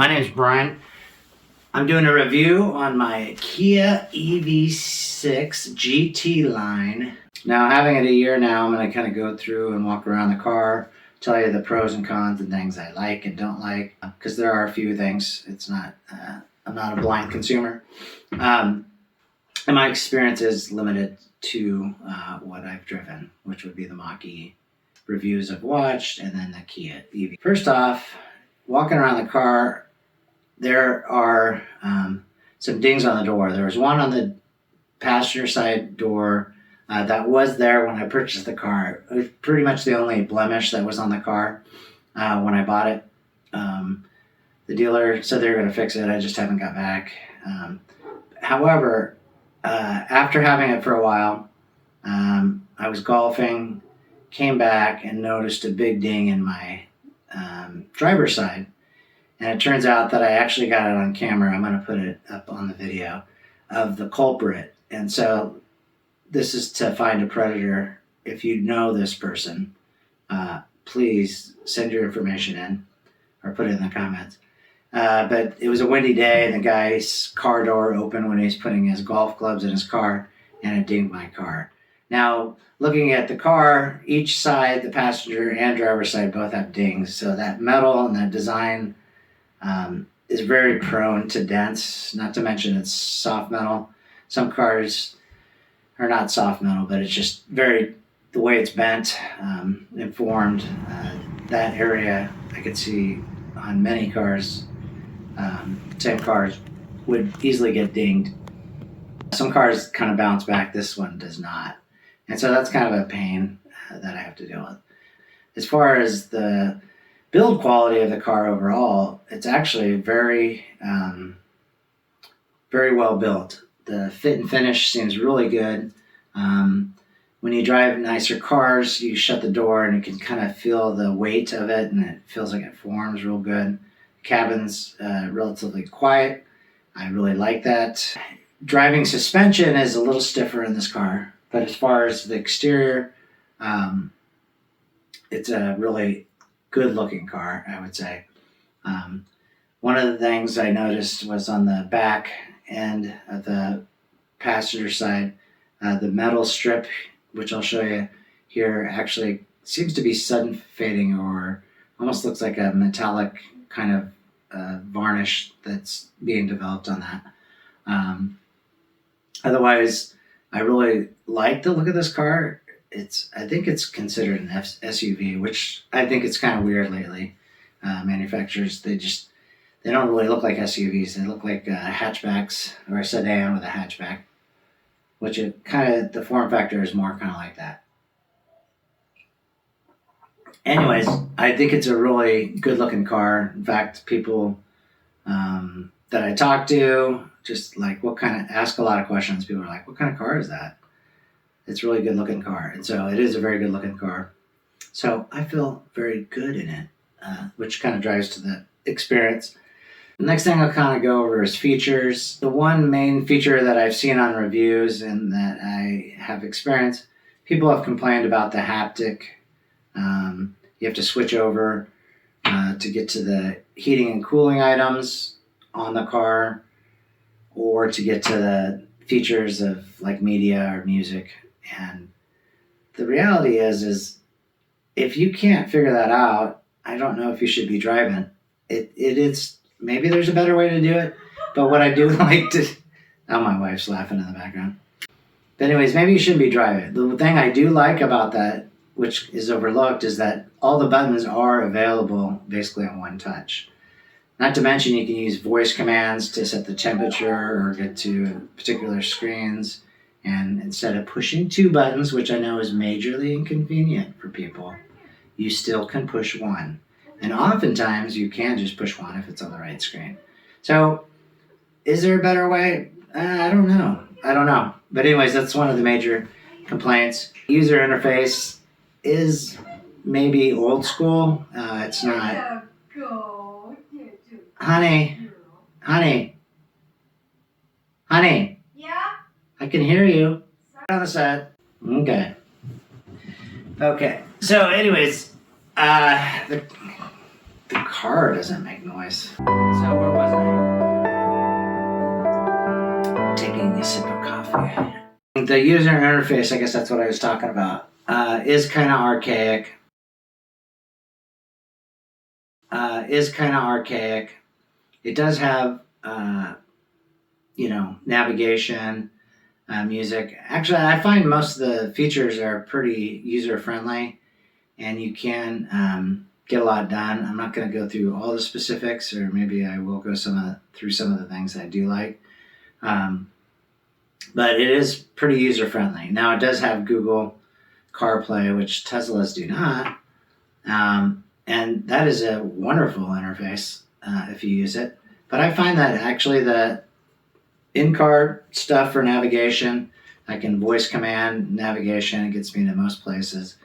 My name is Brian. I'm doing a review on my Kia EV6 GTline. Now, having it a year now, I'm going to kind of go through and walk around the car, tell you the pros and cons and things I like and don't like, because there are a few things. It's not, I'm not a blind consumer. And my experience is limited to what I've driven, which would be the Mach E reviews I've watched, and then the Kia EV. First off, walking around the car, there are some dings on the door. There was one on the passenger side door that was there when I purchased the car. It was pretty much the only blemish that was on the car when I bought it. The dealer said they were going to fix it. I just haven't got back. However, after having it for a while, I was golfing, came back and noticed a big ding in my driver's side. And it turns out that I actually got it on camera. I'm going to put it up on the video of the culprit. And so this is to find a predator. If you know this person, please send your information in or put it in the comments. But it was a windy day, and the guy's car door opened when he was putting his golf clubs in his car, and it dinged my car. Now, looking at the car, each side, the passenger and driver side, both have dings. So that metal and that design is very prone to dents, not to mention it's soft metal. Some cars are not soft metal, but it's just the way it's bent and formed. That area I could see on many cars, same cars, would easily get dinged. Some cars kind of bounce back, this one does not. And so that's kind of a pain that I have to deal with. As far as the build quality of the car overall, it's actually very well built. The fit and finish seems really good. When you drive nicer cars, you shut the door and you can kind of feel the weight of it, and it feels like it forms real good. The cabin's relatively quiet. I really like that. Driving suspension is a little stiffer in this car, but as far as the exterior, it's a really good looking car, I would say. One of the things I noticed was on the back end of the passenger side, the metal strip, which I'll show you here, actually seems to be sudden fading, or almost looks like a metallic kind of varnish that's being developed on that. Otherwise, I really like the look of this car. I think it's considered an SUV, which I think it's kind of weird lately. Manufacturers, they don't really look like SUVs. They look like hatchbacks, or a sedan with a hatchback, which the form factor is more kind of like that. Anyways, I think it's a really good looking car. In fact, people that I talk to just like, ask a lot of questions. People are like, what kind of car is that? It's a really good looking car. And so it is a very good looking car. So I feel very good in it, which kind of drives to the experience. The next thing I'll kind of go over is features. The one main feature that I've seen on reviews and that I have experienced, people have complained about the haptic. You have to switch over to get to the heating and cooling items on the car, or to get to the features of like media or music. And the reality is if you can't figure that out, I don't know if you should be driving. It's maybe there's a better way to do it, but what I do like to, oh, my wife's laughing in the background. But anyways, maybe you shouldn't be driving. The thing I do like about that, which is overlooked, is that all the buttons are available basically on one touch. Not to mention you can use voice commands to set the temperature or get to particular screens. And instead of pushing two buttons, which I know is majorly inconvenient for people, you still can push one. And oftentimes you can just push one if it's on the right screen. So is there a better way? I don't know. But anyways, that's one of the major complaints. User interface is maybe old school. It's not. Honey. Yeah? I can hear you. On the side. Okay. So anyways, The car doesn't make noise. So where was I? Taking a sip of coffee. The user interface, I guess that's what I was talking about, is kind of archaic. It does have, navigation, music. Actually, I find most of the features are pretty user-friendly, and you can get a lot done. I'm not going to go through all the specifics, or maybe I will go through some of the things I do like. But it is pretty user-friendly. Now, it does have Google CarPlay, which Teslas do not. And that is a wonderful interface if you use it. But I find that actually the in-car stuff for navigation, I can voice command navigation. It gets me to most places.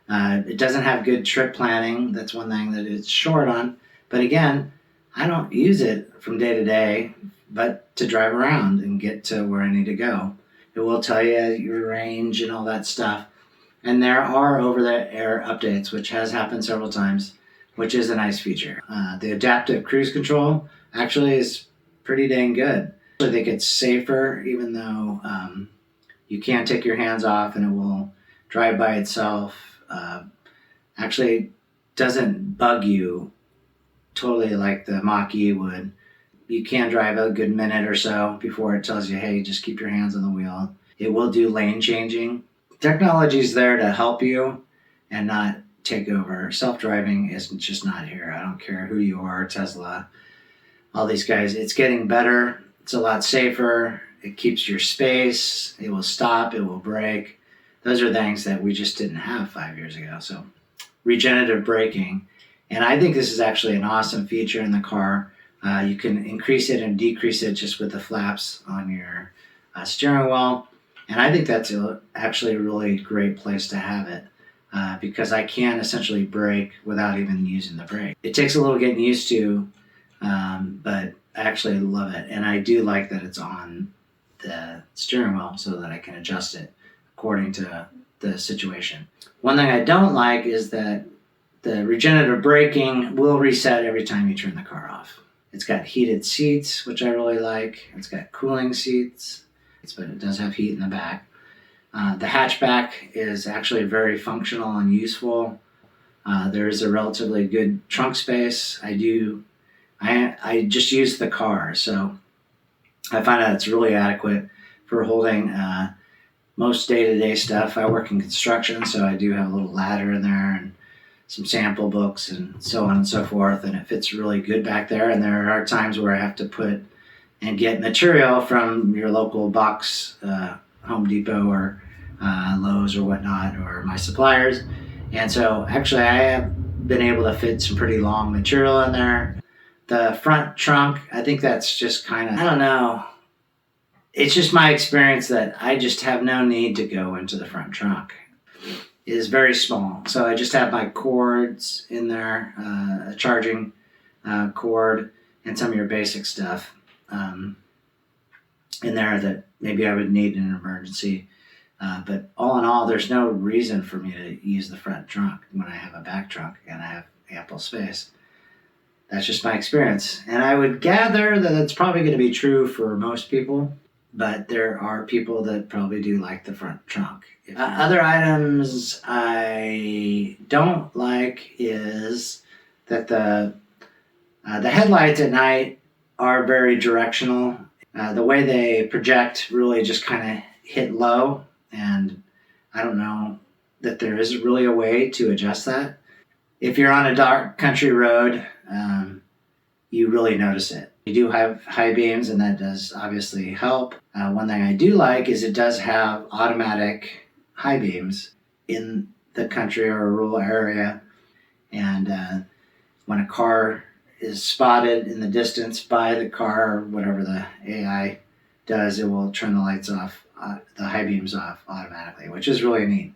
It doesn't have good trip planning. That's one thing that it's short on. But again, I don't use it from day to day, but to drive around and get to where I need to go. It will tell you your range and all that stuff. And there are over-the-air updates, which has happened several times, which is a nice feature. The adaptive cruise control actually is pretty dang good. I think it's safer, even though you can take your hands off and it will drive by itself. Actually doesn't bug you totally like the Mach E would. You can drive a good minute or so before it tells you, hey, just keep your hands on the wheel. It will do lane changing. Technology is there to help you and not take over. Self-driving is just not here. I don't care who you are, Tesla, all these guys. It's getting better. It's a lot safer. It keeps your space. It will stop. It will brake. Those are things that we just didn't have 5 years ago. So regenerative braking. And I think this is actually an awesome feature in the car. You can increase it and decrease it just with the flaps on your steering wheel. And I think that's actually a really great place to have it because I can essentially brake without even using the brake. It takes a little getting used to, but I actually love it. And I do like that it's on the steering wheel so that I can adjust it according to the situation. One thing I don't like is that the regenerative braking will reset every time you turn the car off. It's got heated seats, which I really like. It's got cooling seats, but it does have heat in the back. The hatchback is actually very functional and useful. There is a relatively good trunk space. I just use the car, so I find that it's really adequate for holding most day-to-day stuff. I work in construction, so I do have a little ladder in there and some sample books and so on and so forth, and it fits really good back there. And there are times where I have to put and get material from your local box, Home Depot or Lowe's or whatnot, or my suppliers. And so actually I have been able to fit some pretty long material in there. The front trunk, I think that's just kind of, I don't know. It's just my experience that I just have no need to go into the front trunk. It is very small. So I just have my cords in there, a charging cord, and some of your basic stuff in there that maybe I would need in an emergency. But all in all, there's no reason for me to use the front trunk when I have a back trunk and I have ample space. That's just my experience. And I would gather that it's probably going to be true for most people, but there are people that probably do like the front trunk. Other items I don't like is that the headlights at night are very directional. The way they project really just kind of hit low, and I don't know that there is really a way to adjust that. If you're on a dark country road, you really notice it. You do have high beams, and that does obviously help. One thing I do like is it does have automatic high beams in the country or a rural area. And when a car is spotted in the distance by the car or whatever the AI does, it will turn the lights off, the high beams off automatically, which is really neat.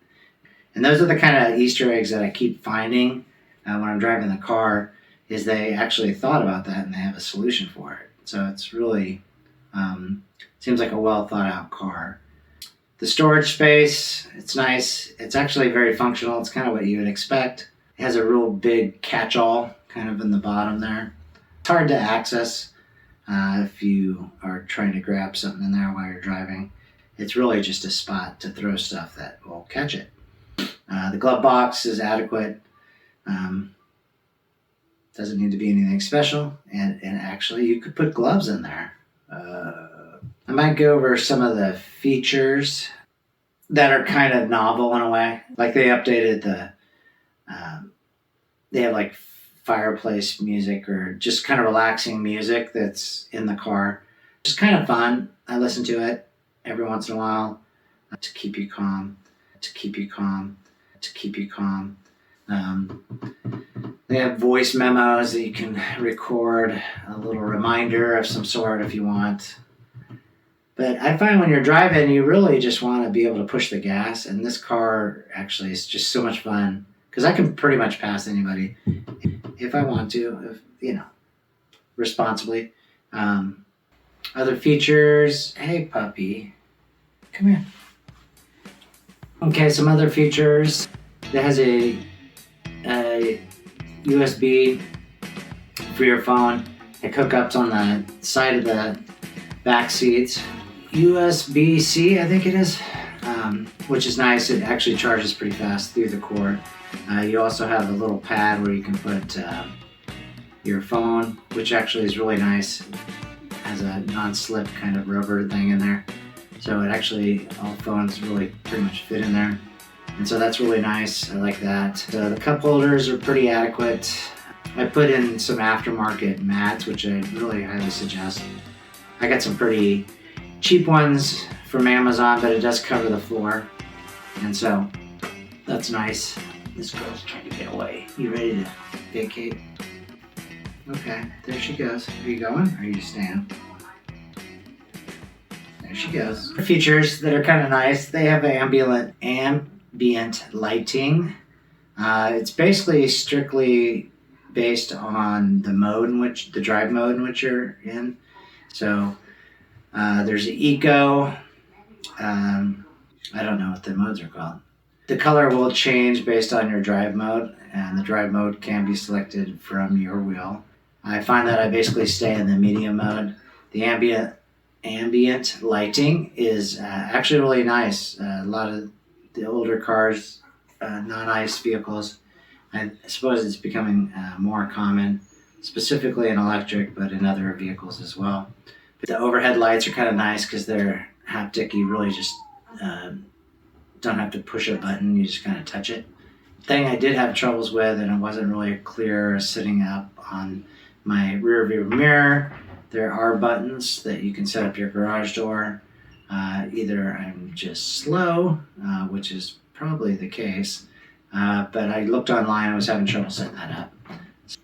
And those are the kind of Easter eggs that I keep finding when I'm driving the car, is they actually thought about that and they have a solution for it. So it's really, seems like a well thought out car. The storage space, it's nice. It's actually very functional. It's kind of what you would expect. It has a real big catch-all kind of in the bottom there. It's hard to access if you are trying to grab something in there while you're driving. It's really just a spot to throw stuff that will catch it. The glove box is adequate. Doesn't need to be anything special. And actually, you could put gloves in there. I might go over some of the features that are kind of novel in a way. Like they updated they have like fireplace music or just kind of relaxing music that's in the car. Just kind of fun. I listen to it every once in a while to keep you calm, to keep you calm, to keep you calm. They have voice memos that you can record, a little reminder of some sort if you want. But I find when you're driving, you really just want to be able to push the gas. And this car actually is just so much fun because I can pretty much pass anybody if I want to, responsibly. Other features. Hey, puppy. Come here. Okay, some other features. It has a USB for your phone. It hookups on the side of the back seats. USB-C, I think it is, which is nice. It actually charges pretty fast through the cord. You also have a little pad where you can put your phone, which actually is really nice. It has a non-slip kind of rubber thing in there. So it actually, all phones really pretty much fit in there. And so that's really nice. I like that. The cup holders are pretty adequate. I put in some aftermarket mats, which I really highly suggest. I got some pretty cheap ones from Amazon, but it does cover the floor. And so that's nice. This girl's trying to get away. You ready to vacate? Okay, there she goes. Are you going or are you staying? There she goes. Features that are kind of nice. They have ambient lighting. It's basically strictly based on the drive mode in which you're in. So there's an eco. I don't know what the modes are called. The color will change based on your drive mode, and the drive mode can be selected from your wheel. I find that I basically stay in the medium mode. The ambient lighting is actually really nice. A lot of the older cars, non-ICE vehicles, I suppose it's becoming more common, specifically in electric, but in other vehicles as well. But the overhead lights are kind of nice because they're haptic. You really just don't have to push a button. You just kind of touch it. Thing I did have troubles with, and it wasn't really clear sitting up on my rear view mirror, there are buttons that you can set up your garage door. Either I'm just slow, which is probably the case, but I looked online and was having trouble setting that up.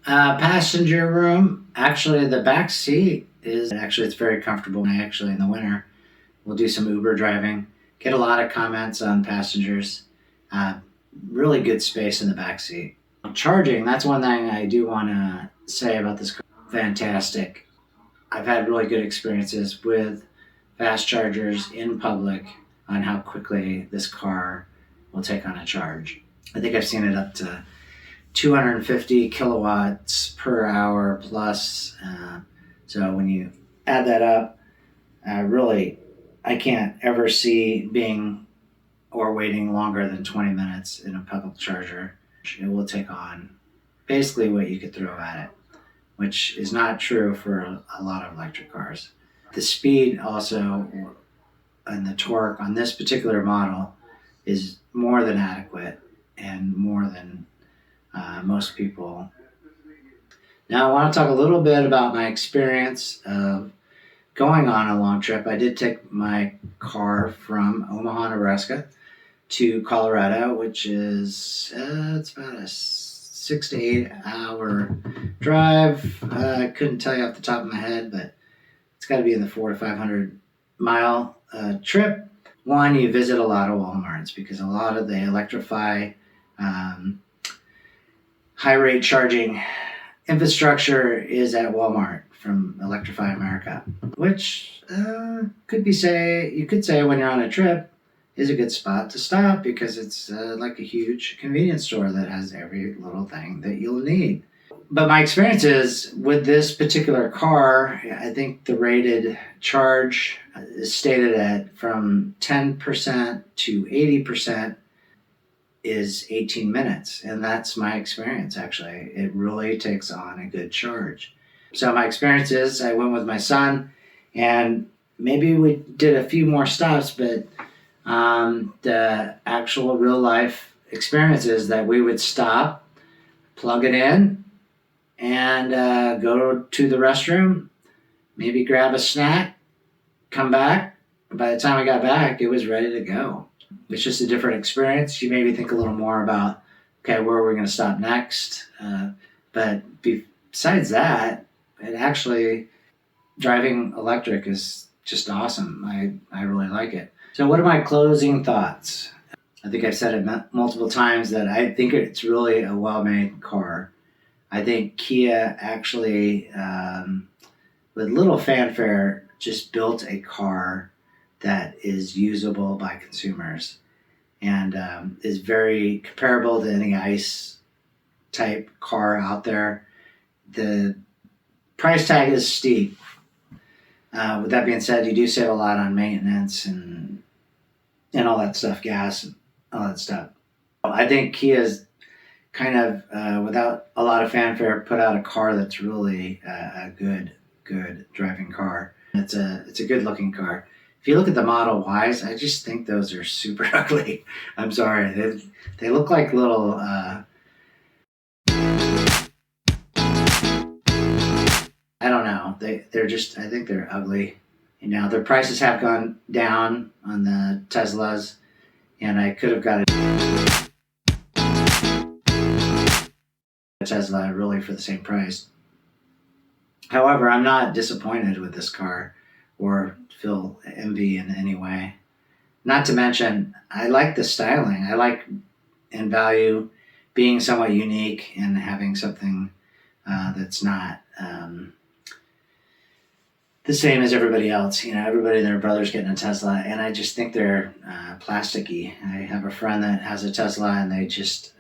Passenger room, actually the back seat it's very comfortable. I actually in the winter will do some Uber driving, get a lot of comments on passengers. Really good space in the back seat. Charging, that's one thing I do want to say about this car. Fantastic. I've had really good experiences with fast chargers in public on how quickly this car will take on a charge. I think I've seen it up to 250 kilowatts per hour plus. So when you add that up, really, I can't ever see being or waiting longer than 20 minutes in a public charger. It will take on basically what you could throw at it, which is not true for a lot of electric cars. The speed also and the torque on this particular model is more than adequate and more than most people. Now I want to talk a little bit about my experience of going on a long trip. I did take my car from Omaha, Nebraska to Colorado, which is it's about a 6 to 8 hour drive. I couldn't tell you off the top of my head, but it's got to be in the 400 to 500 mile trip. One, you visit a lot of Walmarts because a lot of the electrify high rate charging infrastructure is at Walmart from Electrify America, which you could say when you're on a trip is a good spot to stop because it's like a huge convenience store that has every little thing that you'll need. But my experiences with this particular car, I think the rated charge is stated at from 10% to 80% is 18 minutes. And that's my experience, actually. It really takes on a good charge. So my experience is I went with my son, and maybe we did a few more stops, but the actual real life experience is that we would stop, plug it in, and go to the restroom, maybe grab a snack, come back. By the time we got back, it was ready to go. It's just a different experience. You maybe think a little more about, okay, where are we going to stop next? But besides that, it actually, driving electric is just awesome. I really like it. So what are my closing thoughts? I think I've said it multiple times that I think it's really a well-made car. I think Kia actually, with little fanfare, just built a car that is usable by consumers and is very comparable to any ICE type car out there. The price tag is steep. With that being said, you do save a lot on maintenance and all that stuff, gas, and all that stuff. I think Kia's kind of, without a lot of fanfare, put out a car that's really a good driving car. It's a good looking car. If you look at the Model Ys, I just think those are super ugly. I'm sorry. They look like little... I don't know. They're just... I think they're ugly. And now their prices have gone down on the Teslas, and I could have got a Tesla really for the same price. However, I'm not disappointed with this car or feel envy in any way. Not to mention, I like the styling. I like and value being somewhat unique and having something that's not the same as everybody else. You know, everybody and their brother's getting a Tesla, and I just think they're plasticky. I have a friend that has a Tesla, and they just,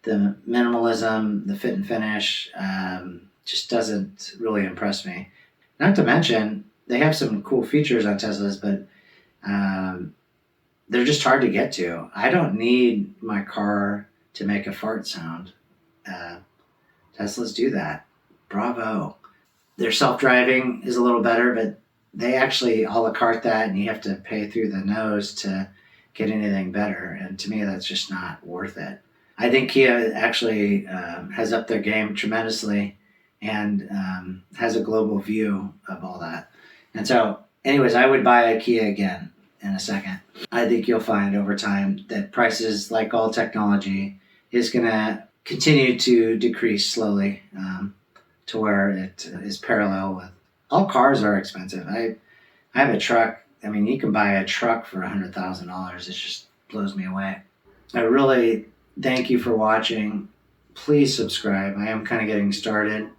the minimalism, the fit and finish, just doesn't really impress me. Not to mention, they have some cool features on Teslas, but they're just hard to get to. I don't need my car to make a fart sound. Teslas do that. Bravo. Their self-driving is a little better, but they actually a la carte that, and you have to pay through the nose to get anything better. And to me, that's just not worth it. I think Kia actually has upped their game tremendously and has a global view of all that. And so, anyways, I would buy a Kia again in a second. I think you'll find over time that prices, like all technology, is going to continue to decrease slowly to where it is parallel with... All cars are expensive. I have a truck. I mean, you can buy a truck for $100,000. It just blows me away. I really thank you for watching. Please subscribe. I am kind of getting started.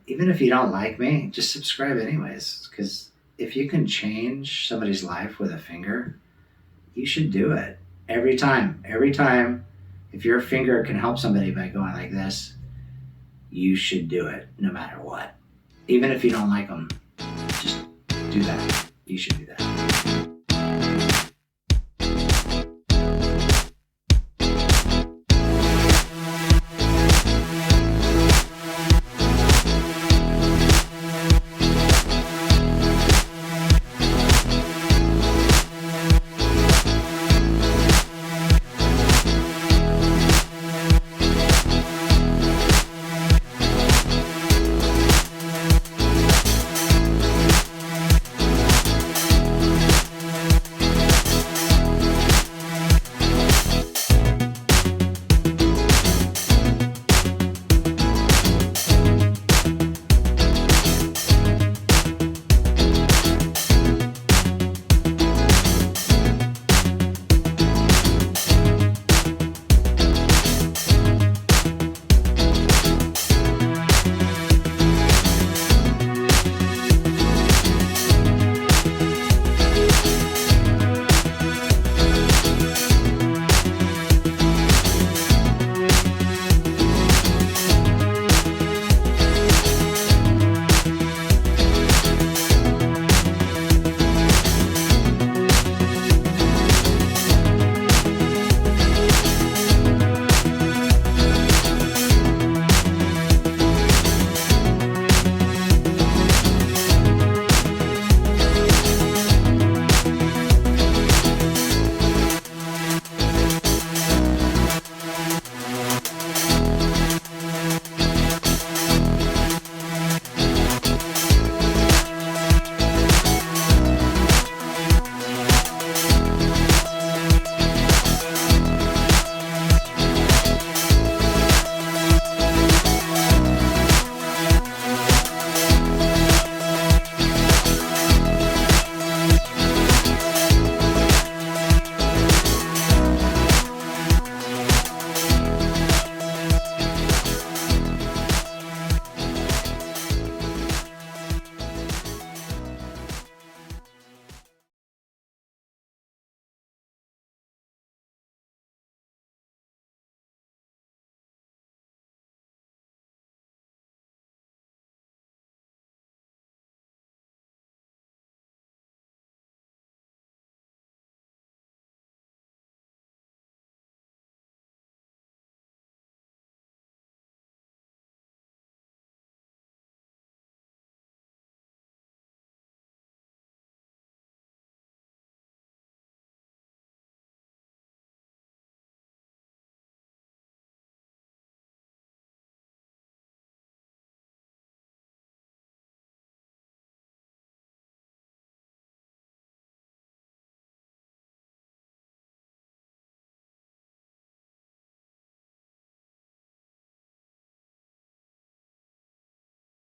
Even if you don't like me, just subscribe anyways, because if you can change somebody's life with a finger, you should do it. Every time, if your finger can help somebody by going like this, you should do it no matter what. Even if you don't like them, just do that. You should do that.